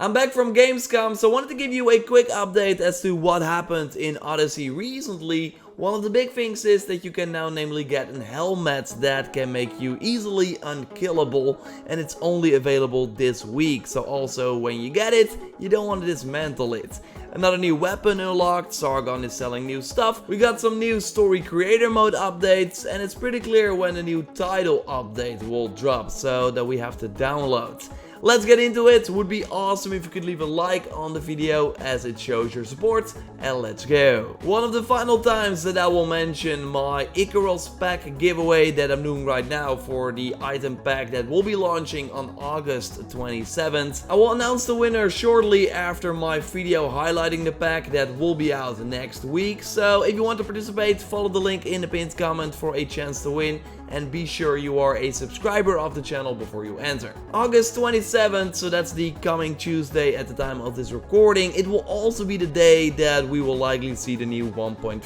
I'm back from Gamescom, so I wanted to give you a quick update as to what happened in Odyssey recently. One of the big things is that you can now namely get a helmet that can make you easily unkillable, and it's only available this week, so also when you get it, you don't want to dismantle it. Another new weapon unlocked, Sargon is selling new stuff, we got some new story creator mode updates, and it's pretty clear when the new title update will drop, so that we have to download. Let's get into it. Would be awesome if you could leave a like on the video as it shows your support, and let's go. One of the final times that I will mention my Icarus pack giveaway that I'm doing right now for the item pack that will be launching on August 27th. I will announce the winner shortly after my video highlighting the pack that will be out next week. So if you want to participate, follow the link in the pinned comment for a chance to win. And be sure you are a subscriber of the channel before you enter. August 27th, so that's the coming Tuesday at the time of this recording. It will also be the day that we will likely see the new 1.50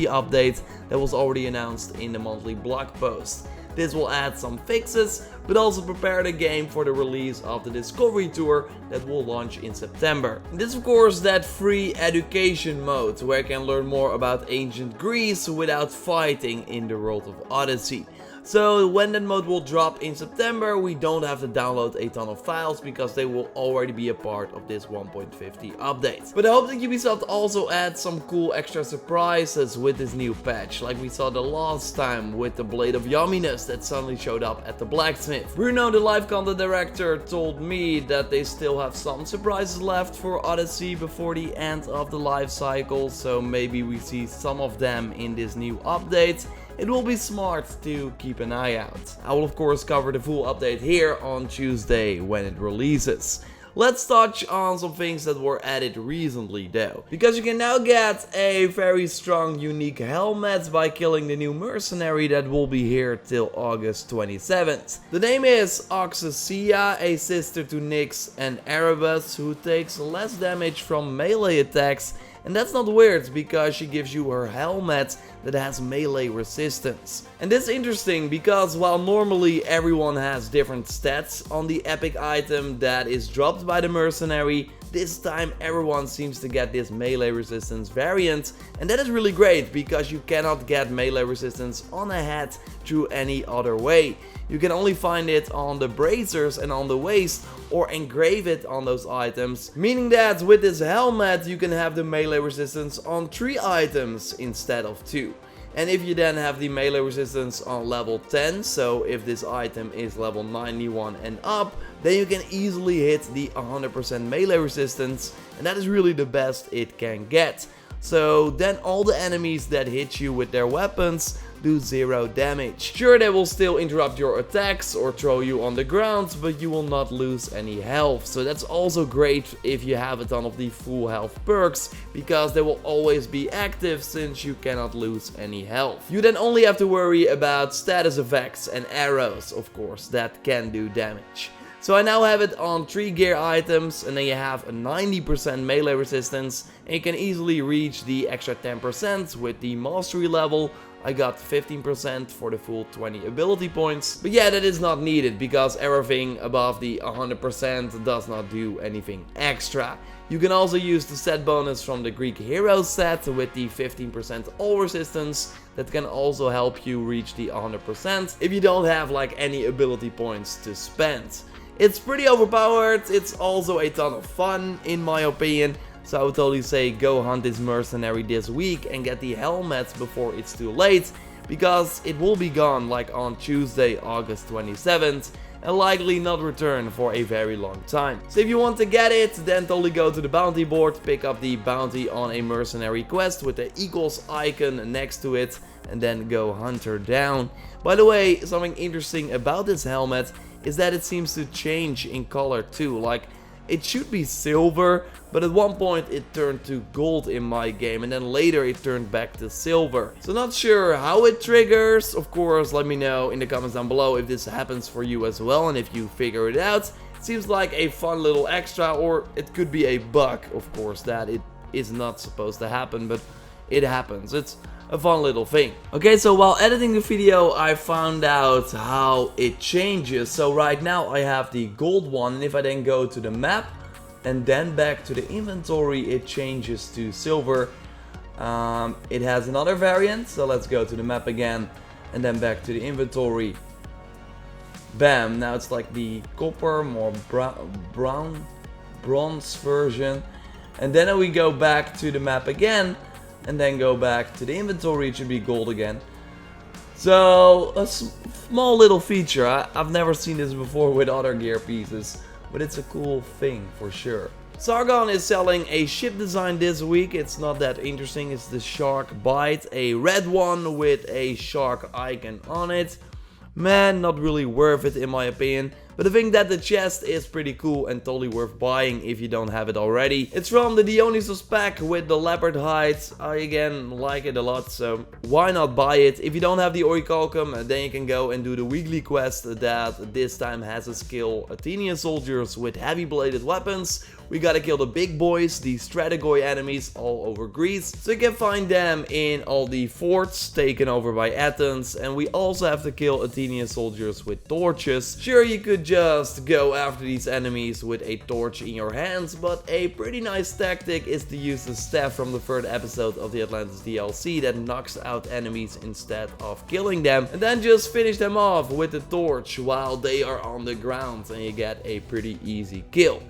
update that was already announced in the monthly blog post. This will add some fixes, but also prepare the game for the release of the Discovery Tour that will launch in September. This is of course that free education mode, where you can learn more about ancient Greece without fighting in the world of Odyssey. So when that mode will drop in September, we don't have to download a ton of files because they will already be a part of this 1.50 update. But I hope that Ubisoft also adds some cool extra surprises with this new patch, like we saw the last time with the Blade of Yumminess that suddenly showed up at the blacksmith. Bruno, the live content director, told me that they still have some surprises left for Odyssey before the end of the life cycle, so maybe we see some of them in this new update. It will be smart to keep an eye out. I will of course cover the full update here on Tuesday when it releases. Let's touch on some things that were added recently though. Because you can now get a very strong unique helmet by killing the new mercenary that will be here till August 27th. The name is Oxasia, a sister to Nyx and Erebus, who takes less damage from melee attacks. And that's not weird, because she gives you her helmet that has melee resistance. And this is interesting because while normally everyone has different stats on the epic item that is dropped by the mercenary, this time everyone seems to get this melee resistance variant, and that is really great because you cannot get melee resistance on a head through any other way. You can only find it on the bracers and on the waist, or engrave it on those items, meaning that with this helmet you can have the melee resistance on 3 items instead of 2. And if you then have the melee resistance on level 10, so if this item is level 91 and up, then you can easily hit the 100% melee resistance, and that is really the best it can get. So then all the enemies that hit you with their weapons do 0 damage. Sure, they will still interrupt your attacks or throw you on the ground, but you will not lose any health. So that's also great if you have a ton of the full health perks, because they will always be active since you cannot lose any health. You then only have to worry about status effects and arrows, of course, that can do damage. So I now have it on 3 gear items, and then you have a 90% melee resistance, and you can easily reach the extra 10% with the mastery level. I got 15% for the full 20 ability points. But yeah, that is not needed because everything above the 100% does not do anything extra. You can also use the set bonus from the Greek hero set with the 15% all resistance. That can also help you reach the 100% if you don't have like any ability points to spend. It's pretty overpowered, it's also a ton of fun in my opinion. So I would totally say go hunt this mercenary this week and get the helmet before it's too late, because it will be gone like on Tuesday, August 27th, and likely not return for a very long time. So if you want to get it, then totally go to the bounty board, pick up the bounty on a mercenary quest with the equals icon next to it, and then go hunt her down. By the way, something interesting about this helmet is that it seems to change in color too. Like, it should be silver, but at one point it turned to gold in my game, and then later it turned back to silver. So not sure how it triggers. Of course, let me know in the comments down below if this happens for you as well, and if you figure it out. It seems like a fun little extra, or it could be a bug, of course, that it is not supposed to happen, but it happens. It's a fun little thing. Okay, so while editing the video, I found out how it changes. So right now I have the gold one, and if I then go to the map, and then back to the inventory it changes to silver. It has another variant, so let's go to the map again and then back to the inventory. Bam, now it's like the copper, more bronze version. And then we go back to the map again and then go back to the inventory, it should be gold again. So a small little feature, I've never seen this before with other gear pieces, but it's a cool thing for sure. Sargon is selling a ship design this week. It's not that interesting, it's the Shark Bite, a red one with a shark icon on it. Man, not really worth it in my opinion. But I think that the chest is pretty cool and totally worth buying if you don't have it already. It's from the Dionysus pack with the leopard hides. I again like it a lot, so why not buy it? If you don't have the orichalcum, then you can go and do the weekly quest that this time has a skill Athenian soldiers with heavy bladed weapons. We gotta kill the big boys, the Strategoi enemies all over Greece. So you can find them in all the forts taken over by Athens. And we also have to kill Athenian soldiers with torches. Sure, you could just go after these enemies with a torch in your hands, but a pretty nice tactic is to use the staff from the third episode of the Atlantis DLC that knocks out enemies instead of killing them. And then just finish them off with the torch while they are on the ground and you get a pretty easy kill.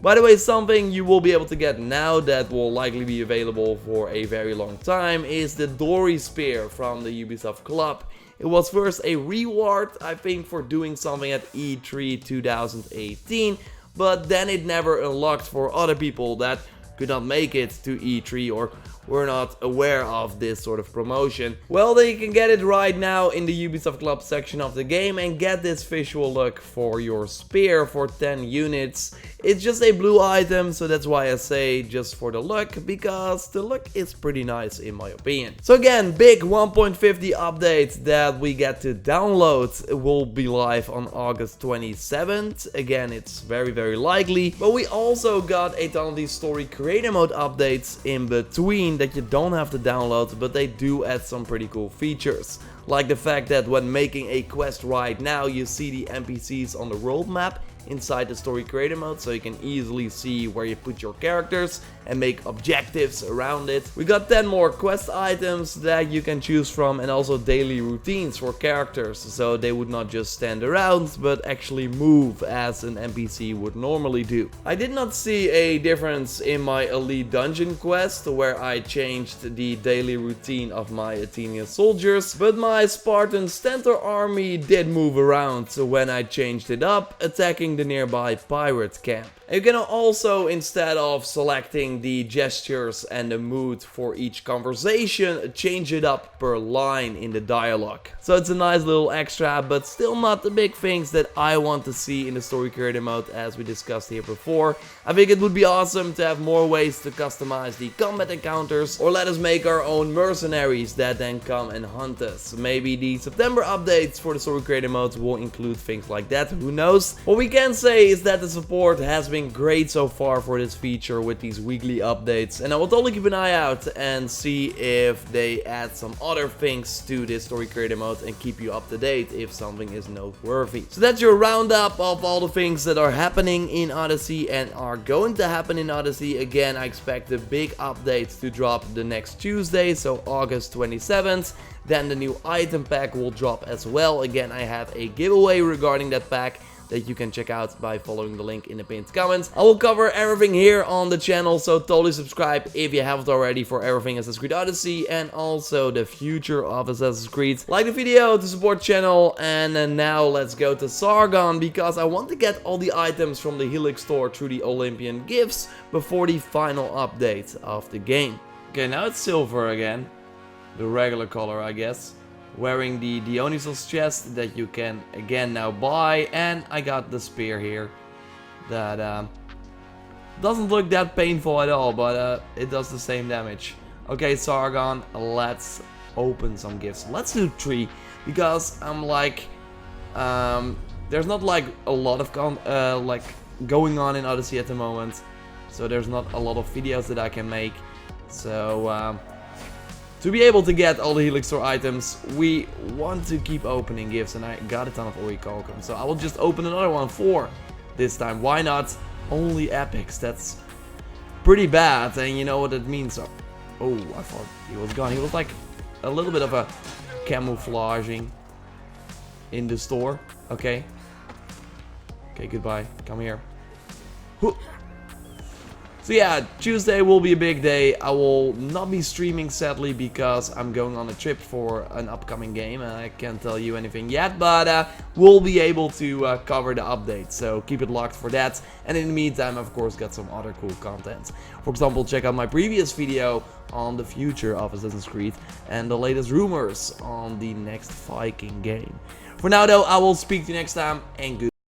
By the way, something you will be able to get now that will likely be available for a very long time is the Dory Spear from the Ubisoft Club. It was first a reward, I think, for doing something at E3 2018, but then it never unlocked for other people that could not make it to E3 or were not aware of this sort of promotion. Well, then you can get it right now in the Ubisoft Club section of the game and get this visual look for your spear for 10 units. It's just a blue item, so that's why I say just for the look, because the look is pretty nice in my opinion. So again, big 1.50 update that we get to download. It will be live on August 27th. Again, it's very likely. But we also got a ton of these story creator mode updates in between that you don't have to download, but they do add some pretty cool features. Like the fact that when making a quest right now, you see the NPCs on the world map inside the story creator mode, so you can easily see where you put your characters and make objectives around it. We got 10 more quest items that you can choose from and also daily routines for characters, so they would not just stand around but actually move as an NPC would normally do. I did not see a difference in my elite dungeon quest where I changed the daily routine of my Athenian soldiers, but my Spartan Stentor army did move around when I changed it up, attacking the nearby pirate camp. You can also, instead of selecting the gestures and the mood for each conversation, change it up per line in the dialogue. So it's a nice little extra, but still not the big things that I want to see in the story creator mode as we discussed here before. I think it would be awesome to have more ways to customize the combat encounters, or let us make our own mercenaries that then come and hunt us. Maybe the September updates for the story creator mode will include things like that, who knows. What we can say is that the support has been great so far for this feature with these weekly updates, and I will totally keep an eye out and see if they add some other things to this story creator mode and keep you up to date if something is noteworthy. So that's your roundup of all the things that are happening in Odyssey and are going to happen in Odyssey. Again, I expect the big updates to drop the next Tuesday, so August 27th. Then the new item pack will drop as well. Again, I have a giveaway regarding that pack that you can check out by following the link in the pinned comments. I will cover everything here on the channel, so totally subscribe if you haven't already for everything Assassin's Creed Odyssey and also the future of Assassin's Creed. Like the video to support the channel, and now let's go to Sargon because I want to get all the items from the Helix store through the Olympian gifts before the final update of the game. Okay, now it's silver again. The regular color, I guess. Wearing the Dionysus chest that you can again now buy, and I got the spear here that doesn't look that painful at all, but it does the same damage. Okay, Sargon, let's open some gifts. Let's do 3 because I'm like there's not like a lot of like going on in Odyssey at the moment, so there's not a lot of videos that I can make. So to be able to get all the Helix Store items, we want to keep opening gifts, and I got a ton of orichalcum, so I will just open another one for this time. Why not? only epics. That's pretty bad, and you know what it means. Oh, I thought he was gone. He was like a little bit of a camouflaging in the store. Okay. Okay, goodbye. Come here. Whoo. So yeah, Tuesday will be a big day. I will not be streaming sadly because I'm going on a trip for an upcoming game and I can't tell you anything yet, but we'll be able to cover the update, so keep it locked for that. And in the meantime, of course, got some other cool content. For example, check out my previous video on the future of Assassin's Creed and the latest rumors on the next Viking game. For now though, I will speak to you next time, and goodbye.